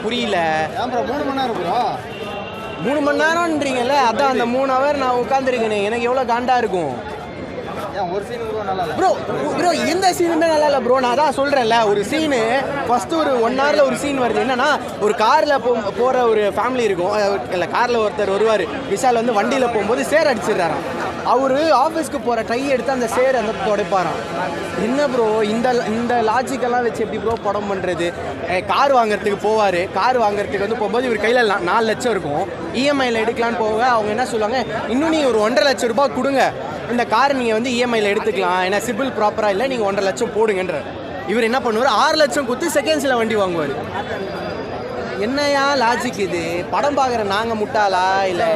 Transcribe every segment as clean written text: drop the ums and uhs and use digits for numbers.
புரியல. ஏன் ப்ரோ 3 மணி நேரம் ப்ரோ? 3 மணி நேரம்ன்றீங்கல்ல, அதான் அந்த 3 ஹவர் நான் உட்காந்துருக்கேனே, எனக்கு எவ்வளோ காண்டா இருக்கும். ஏன் ஒரு சீன் கூட நல்லா இல்லை ப்ரோ எந்த சீனுமே நல்லா இல்லை ப்ரோ. நான் தான் சொல்கிறேன்ல, ஒரு சீனு ஃபஸ்ட்டு ஒரு 1 ஹவரில் ஒரு சீன் வருது. என்னன்னா, ஒரு காரில் போகிற ஒரு ஃபேமிலி இருக்கும். இல்லை, காரில் ஒருத்தர் வருவார். விஷால் வந்து வண்டியில் போகும்போது சேர் அடிச்சிடுறாராம். அவர் ஆஃபீஸ்க்கு போகிற டை எடுத்து அந்த சேர் அந்த துடைப்பாராம். என்ன ப்ரோ இந்த லாஜிக்கெல்லாம் வச்சு எப்படி ப்ரோ படம் பண்ணுறது? கார் வாங்குறதுக்கு போவார். கார் வாங்குறதுக்கு வந்து போகும்போது இவர் கையில் 4 லட்சம் இருக்கும். இஎம்ஐயில் எடுக்கலான்னு போக அவங்க என்ன சொல்லுவாங்க, இன்னும் நீங்கள் ஒரு 1.5 லட்சம் ரூபாய் கொடுங்க, இந்த கார் நீங்கள் வந்து இஎம்ஐயில் எடுத்துக்கலாம், ஏன்னா சிபில் ப்ராப்பராக இல்லை, நீங்கள் 1.5 லட்சம் போடுங்கன்ற. இவர் என்ன பண்ணுவார், 6 லட்சம் கொடுத்து செகண்ட்ஸில் வண்டி வாங்குவார். என்னையா லாஜிக் இது? படம் பார்க்குற நாங்கள் முட்டாளா? இல்லை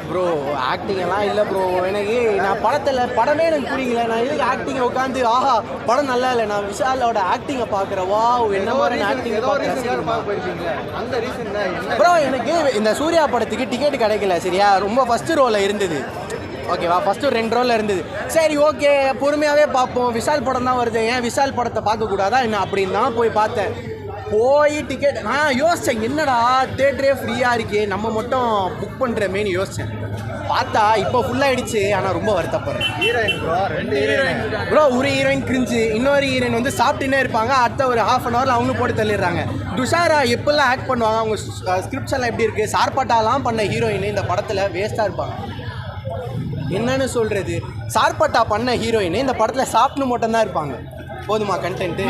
ப்ரோ, ஆக்டிங் எல்லாம் இல்லை ப்ரோ. நான் படமே எனக்கு பிடிக்கல. நான் எதுக்கு ஆக்டிங்கை உட்காந்து ஆஹா படம் நல்லா இல்லை, நான் விஷாலோட ஆக்டிங்கை பார்க்குறேன், வா என்ன மாதிரி ஆக்டிங் ப்ரோ. எனக்கு இந்த சூர்யா படத்துக்கு டிக்கெட் கிடைக்கல, சரியா? ரொம்ப ஃபஸ்ட்டு ரோவில் இருந்தது, ஓகேவா? ஃபஸ்ட்டு 2 ரோவில் இருந்தது. சரி, ஓகே, பொறுமையாகவே பார்ப்போம், விஷால் படம் தான் வருது, ஏன் விஷால் படத்தை பார்க்கக்கூடாதா என்ன அப்படின்னு தான் போய் பார்த்தேன். போய் டிக்கெட் நான் யோசித்தேன், என்னடா தேட்டரே ஃப்ரீயாக இருக்கே, நம்ம மட்டும் புக் பண்ணுறமேன்னு யோசித்தேன். பார்த்தா இப்போ ஃபுல்லாகிடுச்சு. ஆனால் ரொம்ப வருத்தப்படுறேன். Heroine bro, 2 heroine bro. ஒரு ஹீரோயின் கிரிஞ்சு, இன்னொரு ஹீரோயின் வந்து சாப்பிட்டுன்னே இருப்பாங்க. அடுத்த ஒரு ½ அன் ஹவரில் அவங்களும் போட்டு தள்ளிடுறாங்க. துஷாரா எப்பெல்லாம் ஆக்ட் பண்ணுவாங்க, அவங்க ஸ்கிரிப்ட்ஸ் எல்லாம் எப்படி இருக்குது, சார்பட்டாலாம் பண்ண ஹீரோயின் இந்த படத்தில் வேஸ்ட்டாக இருப்பாங்க. என்னன்னு சொல்கிறது, சார்பட்டா பண்ண ஹீரோயின் இந்த படத்தில் சாப்பிட்டு மட்டும்தான் இருப்பாங்க. போதுமா கண்டென்ட்டு?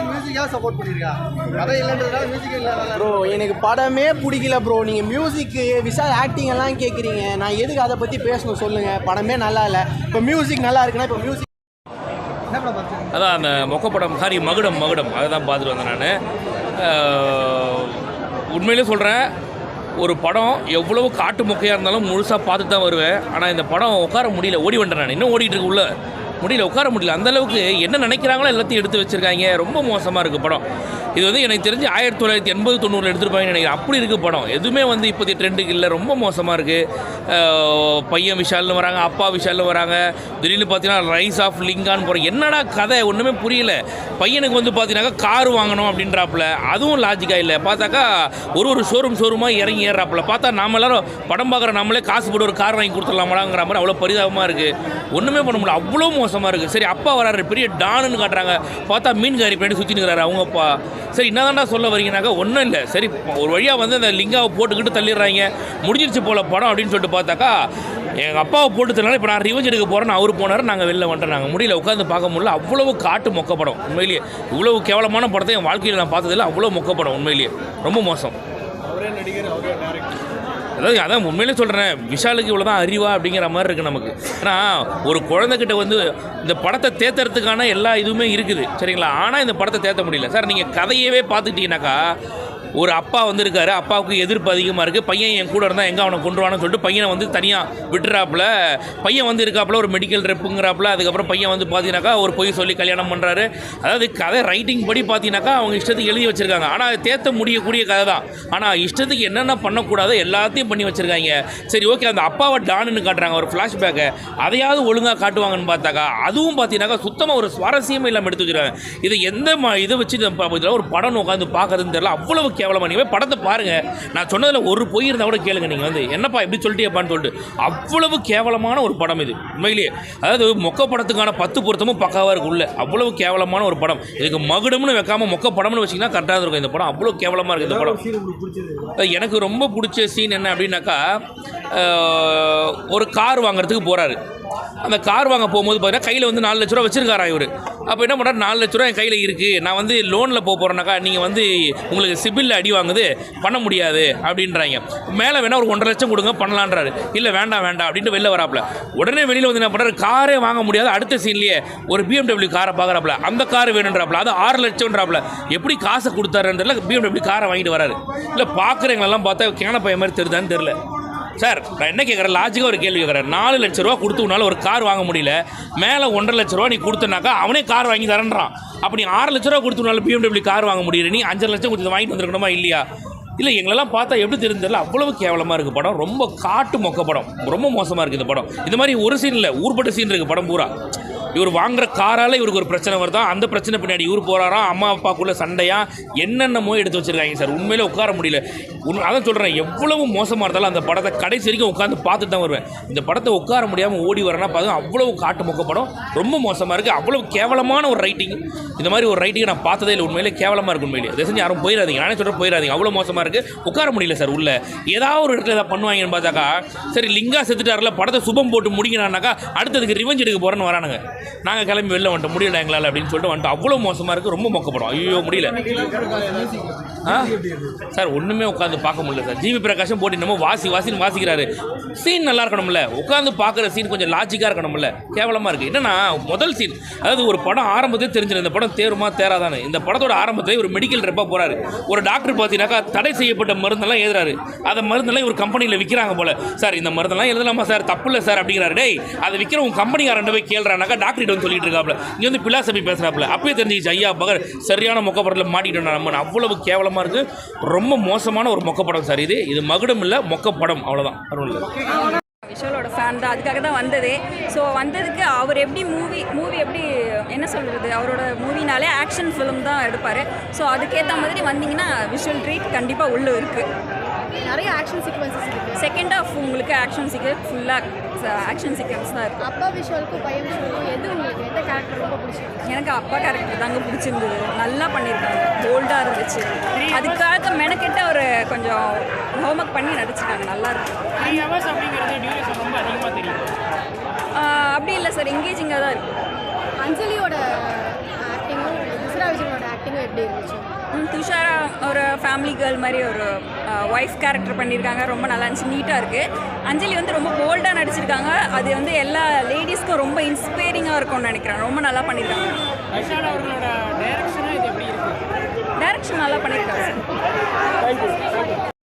மியூசிக்காக சப்போர்ட் பண்ணியிருக்கா, கதை இல்லைன்றதுனால மியூசிக் இல்லை ப்ரோ. எனக்கு படமே பிடிக்கல ப்ரோ. நீங்கள் மியூசிக்கு விஷால் ஆக்டிங் எல்லாம் கேட்குறீங்க, நான் எதுக்கு அதை பற்றி பேசணும் சொல்லுங்கள்? படமே நல்லா இல்லை. இப்போ மியூசிக் நல்லா இருக்குன்னா இப்போ மியூசிக் என்ன படம் பார்த்து? அதான் அந்த மொக்கப்படம் மகுடம் அதை தான் பார்த்துட்டு வந்தேன் நான். உண்மையிலே சொல்கிறேன், ஒரு படம் எவ்வளவு காட்டு மொக்கையாக இருந்தாலும் முழுசாக பார்த்துட்டு தான் வருவேன். ஆனால் இந்த படம் உட்கார முடியல, ஓடி வந்துட்டேன் நான். இன்னும் ஓடிட்டு இருக்கு, உள்ள முடியல, உட்கார முடியல. அந்தளவுக்கு என்ன நினைக்கிறாங்களோ எல்லாத்தையும் எடுத்து வச்சுருக்காங்க. ரொம்ப மோசமாக இருக்குது படம். இது வந்து எனக்கு தெரிஞ்சு 1980-90 எடுத்துருப்பாங்கன்னு நினைக்கிறேன். அப்படி இருக்குது படம். எதுவுமே வந்து இப்போதைய ட்ரெண்டுக்கு இல்லை, ரொம்ப மோசமாக இருக்குது. பையன் விஷால்னு வராங்க, அப்பா விஷால்னு வராங்க, திடீர்னு பார்த்தீங்கன்னா ரைஸ் ஆஃப் லிங்கான்னு போகிறோம். என்னடா கதை ஒன்றுமே புரியல. பையனுக்கு வந்து பார்த்தீங்கன்னாக்கா கார் வாங்கணும் அப்படின்றாப்புல, அதுவும் லாஜிக்காக இல்லை. பார்த்தாக்கா ஒரு ஷோரூமாக இறங்கி ஏறாப்புல. பார்த்தா நாம எல்லாரும் படம் பார்க்குற நம்மளே காசு போட்டு ஒரு கார் வாங்கி கொடுத்துடலாமாங்கிற மாதிரி அவ்வளோ பரிதாபமாக இருக்குது. ஒன்றுமே பண்ண முடியல, அவ்வளோ மோசமாக இருக்குது. சரி, அப்பா வராரு, பெரிய டானுன்னு காட்டுறாங்க. பார்த்தா மீன்காரி பின்னாடி சுற்றி நிற்கிறாரு அவங்க அப்பா. சரி, என்னதான்டா சொல்ல வரீங்கனாக்கா, ஒன்றும் இல்லை. சரி, ஒரு வழியாக வந்து அந்த லிங்காவை போட்டுக்கிட்டு தள்ளிடுறாங்க, முடிஞ்சிருச்சு போல படம் அப்படின்னு சொல்லிட்டு பார்த்தாக்கா, எங்கள் அப்பாவை போட்டு தரலாம். இப்போ நான் ரிவெஞ்ச் எடுக்க போகிறேன்னு அவர் போனார், நாங்கள் வெளில வந்துட்டோம். நாங்கள் முடியல, உட்காந்து பார்க்க முடியல. அவ்வளவு காட்டு மொக்க படம். உண்மையிலேயே இவ்வளவு கேவலமான படத்தை என் வாழ்க்கையில் நான் பார்த்ததில்லை. அவ்வளோ மொக்க படம், உண்மையிலேயே ரொம்ப மோசம். அதான் உண்மையிலே சொல்கிறேன், விஷாலுக்கு இவ்வளோ தான் அறிவா அப்படிங்கிற மாதிரி இருக்குது நமக்கு. ஏன்னா ஒரு குழந்தைகிட்ட வந்து இந்த படத்தை தேத்துறதுக்கான எல்லா இதுவுமே இருக்குது, சரிங்களா? ஆனால் இந்த படத்தை தேத்த முடியல சார். நீங்கள் கதையவே பார்த்துக்கிட்டீங்கன்னாக்கா, ஒரு அப்பா வந்து இருக்காரு, அப்பாவுக்கு எதிர்ப்பு அதிகமாக இருக்குது. பையன் என் கூட இருந்தால் எங்கே அவனை கொண்டுருவான்னு சொல்லிட்டு பையனை வந்து தனியாக விட்டுறாப்புல. பையன் வந்து இருக்காப்புல ஒரு மெடிக்கல் ரெப்புங்கிறாப்புல. அதுக்கப்புறம் பையன் வந்து பார்த்தீங்கன்னாக்கா ஒரு பொய் சொல்லி கல்யாணம் பண்ணுறாரு. அதாவது கதை ரைட்டிங் படி பார்த்தீங்கன்னாக்கா அவங்க இஷ்டத்துக்கு எழுதி வச்சுருக்காங்க. ஆனால் அது தேத்த முடியக்கூடிய கதை தான். ஆனால் இஷ்டத்துக்கு என்னென்ன பண்ணக்கூடாதோ எல்லாத்தையும் பண்ணி வச்சுருக்காங்க. சரி, ஓகே, அந்த அப்பாவை டானுன்னு காட்டுறாங்க, ஒரு ஃப்ளாஷ்பேக்கை, அதையாவது ஒழுங்காக காட்டுவாங்கன்னு பார்த்தாக்கா அதுவும் பார்த்தீங்கன்னாக்கா சுத்தமாக ஒரு சுவாரஸ்யமே இல்லாமல் எடுத்து வச்சுருக்காங்க. இதை எந்த இதை வச்சு ஒரு படம் உட்காந்து பார்க்கறதுன்னு தெரியல. அவ்வளவு கேவலமாக. நீங்கள் படத்தை பாருங்கள். நான் சொன்னதில் ஒரு பொய் இருந்தால் கூட கேளுங்க. நீங்கள் வந்து என்னப்பா எப்படி சொல்லிட்டேப்பான்னு சொல்லிட்டு அவ்வளவு கேவலமான ஒரு படம் இது உண்மையிலேயே. அதாவது மொக்க படத்துக்கான 10 பொருத்தமும் பக்காவாக இருக்கு உள்ள. அவ்வளவு கேவலமான ஒரு படம். இதுக்கு மகுடம்னு வைக்காமல் மொக்க படம்னு வச்சிங்கன்னா கரெக்டாக இருக்கும். இந்த படம் அவ்வளோ கேவலமாக இருக்குது. இந்த படம் எனக்கு ரொம்ப பிடிச்ச சீன் என்ன அப்படின்னாக்கா, ஒரு கார் வாங்குறதுக்கு போகிறாரு. அந்த கார் வாங்க போகும்போது பார்த்தீங்கன்னா கையில் வந்து 4 லட்ச ரூபா வச்சிருக்காரா இவர். அப்போ என்ன பண்ணுறாரு, 4 லட்ச ரூபா என் கையில் இருக்குது, நான் வந்து லோனில் போகிறேன்னாக்கா நீங்கள் வந்து உங்களுக்கு சிபிலில் அடி வாங்குது, பண்ண முடியாது அப்படின்றாங்க. மேலே வேணால் ஒரு 1.5 லட்சம் கொடுங்க பண்ணலான்றாரு. இல்லை வேண்டாம் அப்படின்ட்டு வெளில வராப்புல. உடனே வெளியில் வந்து என்ன பண்ணுறாரு, காரே வாங்க முடியாது. அடுத்த சீன்லேயே ஒரு BMW காரை பார்க்குறாப்புல, அந்த கார் வேணுன்றாப்புல, அது 6 லட்சம்ன்றாப்புல. எப்படி காசை கொடுத்தாருன்றதுல BMW காரை வாங்கிட்டு வராரு. இல்லை பார்க்குறவங்களெல்லாம் பார்த்தா கேன பையன் மாதிரி தெரியுதான்னு தெரில. சார், நான் என்ன கேட்குறேன், லாஜிக்காக ஒரு கேள்வி கேட்குறேன். 4 லட்ச ரூபா கொடுத்துனால ஒரு கார் வாங்க முடியல, மேலே 1.5 லட்ச ரூபா நீ கொடுத்தனாக்கா அவனே கார் வாங்கி தரேன்றான். அப்படி 6 லட்ச ரூபா கொடுத்துனால BMW கார் வாங்க முடியல, நீ 5 லட்சம் கொடுத்து வாங்கிட்டு வந்துருக்கணுமா இல்லையா? இல்லை, எங்களெல்லாம் பார்த்தா எப்படி தெரிஞ்சதில்ல, அவ்வளவு கேவலமாக இருக்குது படம். ரொம்ப காட்டு மொக்க படம், ரொம்ப மோசமாக இருக்குது இந்த படம். இந்த மாதிரி ஒரு சீன் இல்லை, ஊர்பட்ட சீன் இருக்குது படம் பூரா. இவர் வாங்குற காரால் இவருக்கு ஒரு பிரச்சனை வருதா, அந்த பிரச்சனை பின்னாடி இவர் போகிறாரா, அம்மா அப்பாக்குள்ளே சண்டையா, என்னென்னமோ எடுத்து வச்சுருக்காங்க சார். உண்மையிலே உட்கார முடியல. அதான் சொல்கிறேன், எவ்வளவு மோசமாக இருந்தாலும் அந்த படத்தை கடைசி வரைக்கும் உட்காந்து பார்த்துட்டு தான் வருவேன். இந்த படத்தை உட்கார முடியாமல் ஓடி வரேன்னா பார்த்து அவ்வளவு காட்டு மொக்க படம், ரொம்ப மோசமாக இருக்குது. அவ்வளவு கேவலமான ஒரு ரைட்டிங். இந்த மாதிரி ஒரு ரைட்டிங்கை நான் பார்த்ததே இல்லை. உண்மையிலே கேவலமாக இருக்குது. உண்மையிலே அதை செஞ்சு யாரும் போயிடாதீங்க. நானே சொல்கிறேன், போயிடாதீங்க. அவ்வளோ மோசமாக இருக்குது. உட்கார முடியல சார். உள்ள ஏதாவது ஒரு இடத்துல ஏதாவது பண்ணுவாங்கன்னு பார்த்தாக்கா, சரி லிங்கா செத்துட்டாரில் படத்தை சுபம் போட்டு முடிக்கிறானாக்கா அடுத்ததுக்கு ரிவெஞ்ச் எடுக்க போகிறேன்னு வரானுங்க. நாங்கள் கிளம்பி வெளில வந்துட்டோம், முடியல எங்களால் அப்படின்னு சொல்லிட்டு வந்துட்டோம். அவ்வளோ மோசமாக இருக்குது. ரொம்ப மொக்கப்படும். ஐயோ முடியல சார். ஒன்றுமே உட்காந்து பார்க்க முடியல சார். ஜிவி பிரகாஷும் போட்டு இன்னமும் வாசின்னு வாசிக்கிறாரு. சீன் நல்லா இருக்கணும்ல, உட்காந்து பார்க்குற சீன் கொஞ்சம் லாஜிக்காக இருக்கணும்ல. கேவலமாக இருக்குது. என்னன்னா முதல் சீன், அதாவது ஒரு படம் ஆரம்பத்தே தெரிஞ்சிடும் இந்த படம் தேருமா தேராதானே. இந்த படத்தோட ஆரம்பத்தில் ஒரு மெடிக்கல் ரெப்பாக போகிறாரு. ஒரு டாக்டர் பார்த்தீங்கன்னாக்கா தடை செய்யப்பட்ட மருந்தெல்லாம் எழுதுறாரு. அந்த மருந்தெல்லாம் இவர் கம்பெனியில் விற்கிறாங்க போல. சார் இந்த மருந்தெல்லாம் எழுதலாமா சார், தப்பு இல்லை சார் அப்படிங்கிறாரு. டேய் அதை விற்கிற உங்கள் கம்பெனிக்காரன் போய் கேள்றானாக்கா டாக்டர் வந்து சொல்லிட்டு இருக்காப்புல. இங்கே வந்து பிலாசபி பேசுகிறாப்புல. அப்பயே தெரிஞ்சிச்சு ஐயா பகர் சரியான மொக்கப்படத்தில் மாட்டிட்டோம் நம்ம. அவ்வளவு கேவலமாக இருக்குது. ரொம்ப மோசமான ஒரு மொக்கப்படம் சார். இது மகுடம் இல்லை, மொக்கப்படம். அவ்வளோதான். விஷாலோட ஃபேன் தான், அதுக்காக தான் வந்ததே. ஸோ வந்ததுக்கு அவர் எப்படி மூவி எப்படி என்ன சொல்கிறது, அவரோட மூவினாலே ஆக்ஷன் ஃபிலிம் தான் எடுப்பார். ஸோ அதுக்கேற்ற மாதிரி வந்தீங்கன்னா விஷுவல் ட்ரீட் கண்டிப்பாக உள்ளே இருக்குது. நிறைய ஆக்ஷன் சீக்வன்சஸ் இருக்குது. செகண்ட் ஹாஃப் உங்களுக்கு ஆக்ஷன் சீக்வன்ஸ் ஃபுல்லாக ஆக்ஷன் சீக்வன்ஸ் தான் இருக்குது. அப்பா விஷுவலுக்கும் பையன் விஷுவலுக்கும் எது உங்களுக்கு எந்த கேரக்டர் ரொம்ப பிடிச்சிருக்கு? எனக்கு அப்பா கேரக்டர் தாங்க பிடிச்சிருந்தது. நல்லா பண்ணியிருக்காங்க, போல்டாக இருந்துச்சு. அதுக்காக மெனக்கிட்ட ஒரு கொஞ்சம் ஹோம்ஒர்க் பண்ணி நடிச்சிருக்காங்க. நல்லா இருக்கு. 3 hours அப்படிங்கிறது டியூரேஷன் ரொம்ப அதிகமாக தெரியும். அப்படி இல்லை சார், எங்கேஜிங்காக தான் இருக்குது. அஞ்சலியோட ஆக்டிங்கும் துஷாரா விஜயனோட ஆக்டிங்கும் எப்படி இருந்துச்சு? துஷாரா ஒரு ஃபேமிலி கேர்ள் மாதிரி ஒரு ஒய்ஃப் கேரக்டர் பண்ணியிருக்காங்க. ரொம்ப நல்லா இருந்துச்சு, நீட்டாக இருக்குது. அஞ்சலி வந்து ரொம்ப போல்டாக நடிச்சிருக்காங்க. அது வந்து எல்லா லேடிஸ்க்கும் ரொம்ப இன்ஸ்பைரிங்காக இருக்கும்னு நினைக்கிறேன். ரொம்ப நல்லா பண்ணியிருக்காங்க. விஷால் அவர்களோட டைரக்ஷனும் இது எப்படி இருக்குது? டைரக்ஷன் நல்லா பண்ணியிருக்காங்க சார்.